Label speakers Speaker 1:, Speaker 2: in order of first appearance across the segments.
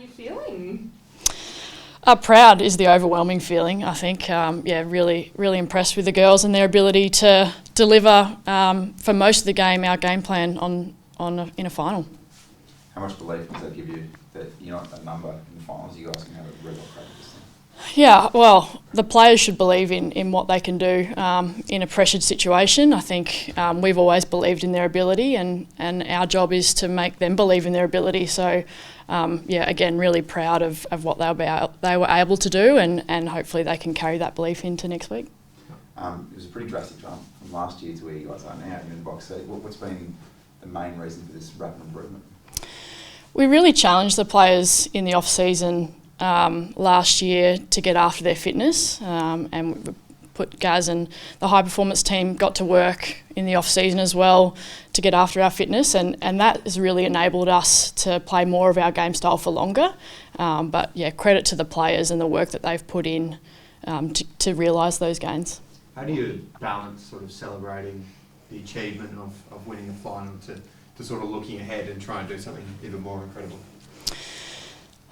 Speaker 1: are you feeling?
Speaker 2: Proud is the overwhelming feeling, I think. Really, really impressed with the girls and their ability to deliver for most of the game our game plan in a final.
Speaker 3: How much belief does that give you that you're not a number in the finals? You guys can have a real crack at this thing.
Speaker 2: Yeah, well, the players should believe in what they can do in a pressured situation. I think we've always believed in their ability, and our job is to make them believe in their ability. So, again, really proud of what they were able to do, and hopefully they can carry that belief into next week.
Speaker 3: It was a pretty drastic jump from last year to where you guys are now in the box seat. What's been the main reason for this rapid improvement?
Speaker 2: We really challenged the players in the off-season last year to get after their fitness, and we put Gaz and the high performance team got to work in the off-season as well to get after our fitness, and that has really enabled us to play more of our game style for longer. But yeah, credit to the players and the work that they've put in to realise those gains.
Speaker 4: How do you balance sort of celebrating the achievement of winning a final to sort of looking ahead and try and do something even more incredible?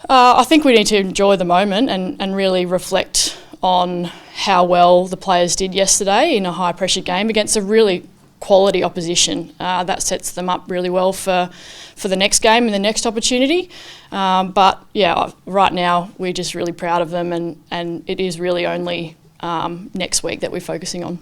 Speaker 2: I think we need to enjoy the moment and really reflect on how well the players did yesterday in a high pressure game against a really quality opposition. That sets them up really well for the next game and the next opportunity. But yeah, right now we're just really proud of them, and it is really only next week that we're focusing on.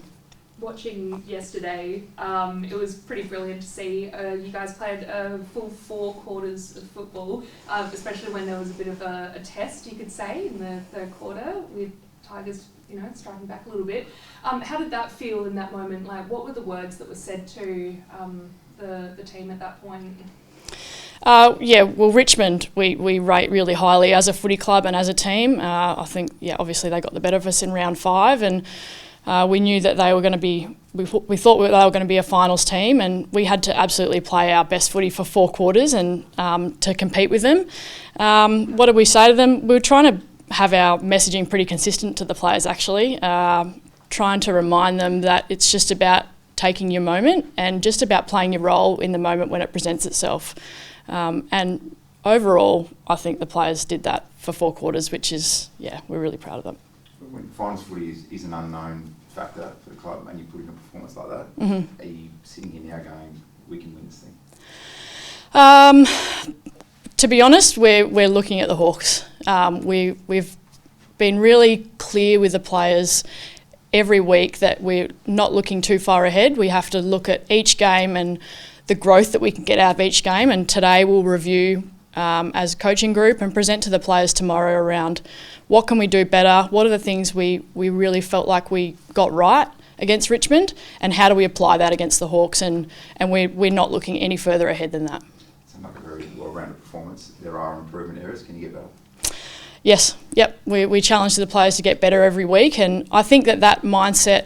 Speaker 1: Watching yesterday, it was pretty brilliant to see. You guys played a full 4 quarters of football, especially when there was a bit of a test, you could say, in the third quarter with Tigers, striking back a little bit. How did that feel in that moment? Like, what were the words that were said to the team at that point?
Speaker 2: Richmond we rate really highly as a footy club and as a team. I think, obviously they got the better of us in round 5, and we knew that they were going to be. We thought they were going to be a finals team, and we had to absolutely play our best footy for 4 quarters and to compete with them. What did we say to them? We were trying to have our messaging pretty consistent to the players, actually, trying to remind them that it's just about taking your moment and just about playing your role in the moment when it presents itself. And overall, I think the players did that for 4 quarters, which is, we're really proud of them.
Speaker 3: When finals footy is an unknown factor for the club and you put in a performance like that, Are you sitting here now going, we can win this thing?
Speaker 2: To be honest, we're looking at the Hawks. We've been really clear with the players every week that we're not looking too far ahead. We have to look at each game and the growth that we can get out of each game, and today we'll review as a coaching group and present to the players tomorrow around what can we do better, what are the things we really felt like we got right against Richmond, and how do we apply that against the Hawks, and we're not looking any further ahead than that.
Speaker 3: It's like a very well-rounded performance. There are improvement areas. Can you get better?
Speaker 2: Yes, we challenge the players to get better every week, and I think that mindset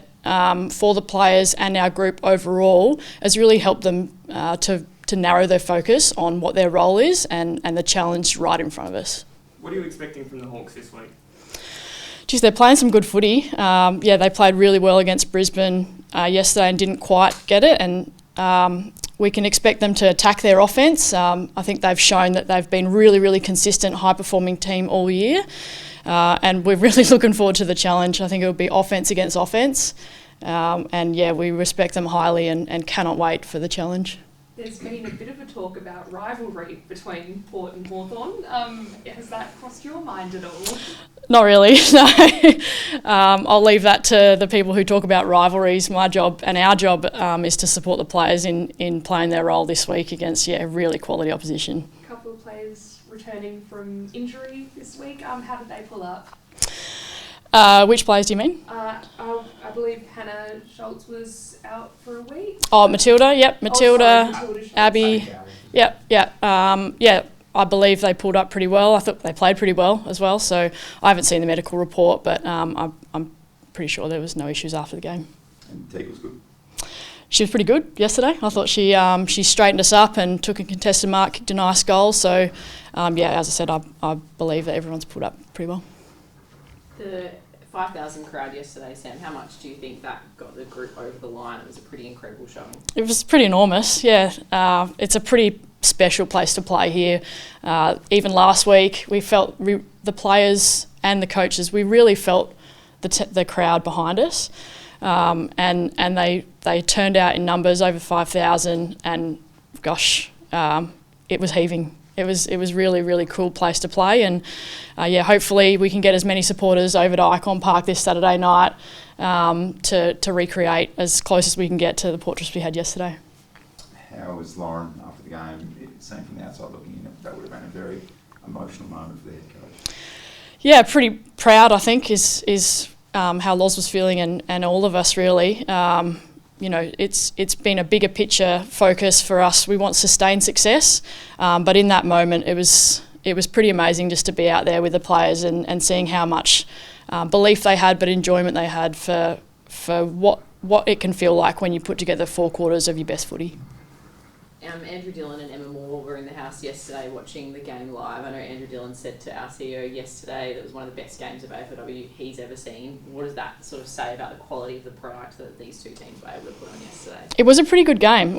Speaker 2: for the players and our group overall has really helped them to narrow their focus on what their role is and the challenge right in front of us.
Speaker 5: What are you expecting from the Hawks this week?
Speaker 2: Geez, they're playing some good footy. They played really well against Brisbane yesterday and didn't quite get it, and we can expect them to attack their offence. I think they've shown that they've been really, really consistent, high-performing team all year, and we're really looking forward to the challenge. I think it'll be offence against offence, we respect them highly and cannot wait for the challenge.
Speaker 1: There's been a bit of a talk about rivalry between Port and Hawthorn. Has that crossed your mind at all?
Speaker 2: Not really, no. I'll leave that to the people who talk about rivalries. My job and our job is to support the players in playing their role this week against really quality opposition.
Speaker 1: A couple of players returning from injury this week. How did they pull up?
Speaker 2: Which players do you mean?
Speaker 1: I believe Hannah Schultz was out for a week.
Speaker 2: Oh, Matilda, yep. Matilda, Abby, yep. I believe they pulled up pretty well. I thought they played pretty well as well. So I haven't seen the medical report, but I'm pretty sure there was no issues after the game.
Speaker 3: And Teague was good?
Speaker 2: She was pretty good yesterday. I thought she straightened us up and took a contested mark, kicked a nice goal. So, as I said, I believe that everyone's pulled up pretty well.
Speaker 1: The
Speaker 6: 5,000 crowd yesterday, Sam. How much do you think that got the group over the line? It was a pretty incredible showing.
Speaker 2: It was pretty enormous, yeah. It's a pretty special place to play here. Even last week, we felt the players and the coaches, we really felt the crowd behind us. And they turned out in numbers over 5,000, and gosh, it was heaving. It was really, really cool place to play, and hopefully we can get as many supporters over to Icon Park this Saturday night to recreate as close as we can get to the portraits we had yesterday.
Speaker 3: How was Lauren after the game? Seeing from the outside looking in, that would have been a very emotional moment for the head coach.
Speaker 2: Yeah, pretty proud, I think, is how Loz was feeling, and all of us really. It's been a bigger picture focus for us. We want sustained success, but in that moment, it was pretty amazing just to be out there with the players and seeing how much belief they had, but enjoyment they had for what it can feel like when you put together 4 quarters of your best footy.
Speaker 6: Andrew Dillon and Emma Moore were in the house yesterday watching the game live. I know Andrew Dillon said to our CEO yesterday that it was one of the best games of AFLW he's ever seen. What does that sort of say about the quality of the product that these two teams were able to put on yesterday?
Speaker 2: It was a pretty good game.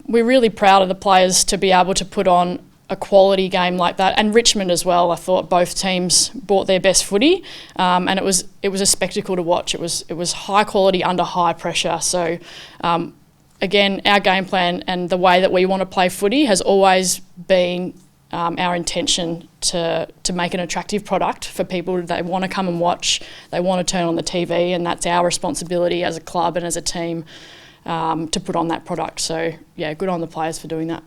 Speaker 2: We're really proud of the players to be able to put on a quality game like that, and Richmond as well. I thought both teams brought their best footy, and it was a spectacle to watch. It was high quality under high pressure. So. Again, our game plan and the way that we want to play footy has always been our intention to make an attractive product for people. They want to come and watch, they want to turn on the TV, and that's our responsibility as a club and as a team to put on that product. So, yeah, good on the players for doing that.